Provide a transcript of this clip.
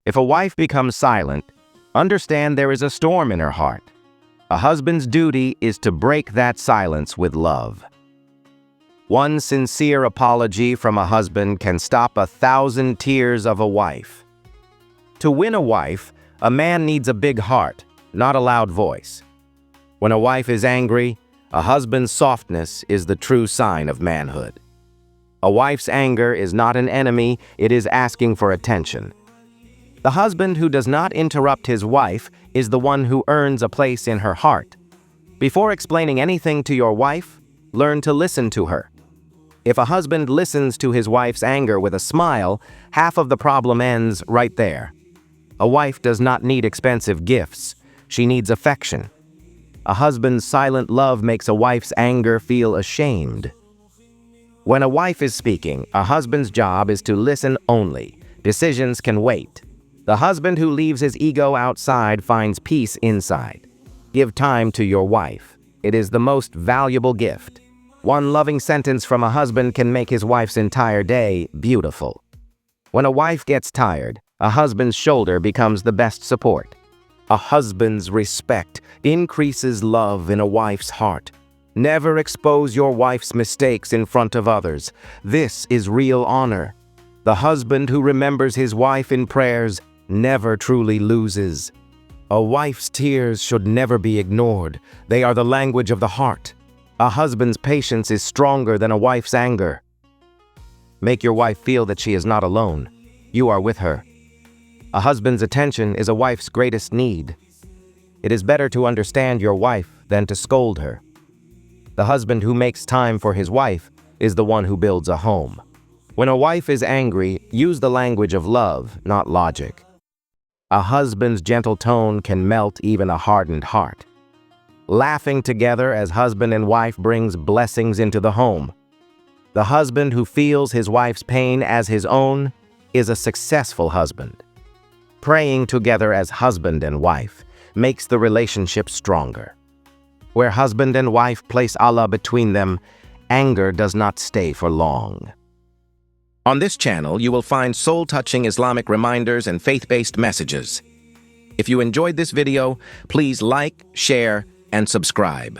If a wife becomes silent, understand there is a storm in her heart. A husband's duty is to break that silence with love. One sincere apology from a husband can stop 1,000 tears of a wife. To win a wife, a man needs a big heart, not a loud voice. When a wife is angry, a husband's softness is the true sign of manhood. A wife's anger is not an enemy, it is asking for attention. The husband who does not interrupt his wife is the one who earns a place in her heart. Before explaining anything to your wife, learn to listen to her. If a husband listens to his wife's anger with a smile, half of the problem ends right there. A wife does not need expensive gifts, she needs affection. A husband's silent love makes a wife's anger feel ashamed. When a wife is speaking, a husband's job is to listen only. Decisions can wait. The husband who leaves his ego outside finds peace inside. Give time to your wife. It is the most valuable gift. One loving sentence from a husband can make his wife's entire day beautiful. When a wife gets tired, a husband's shoulder becomes the best support. A husband's respect increases love in a wife's heart. Never expose your wife's mistakes in front of others. This is real honor. The husband who remembers his wife in prayers never truly loses. A wife's tears should never be ignored. They are the language of the heart. A husband's patience is stronger than a wife's anger. Make your wife feel that she is not alone. You are with her. A husband's attention is a wife's greatest need. It is better to understand your wife than to scold her. The husband who makes time for his wife is the one who builds a home. When a wife is angry, use the language of love, not logic. A husband's gentle tone can melt even a hardened heart. Laughing together as husband and wife brings blessings into the home. The husband who feels his wife's pain as his own is a successful husband. Praying together as husband and wife makes the relationship stronger. Where husband and wife place Allah between them, anger does not stay for long. On this channel, you will find soul-touching Islamic reminders and faith-based messages. If you enjoyed this video, please like, share, and subscribe.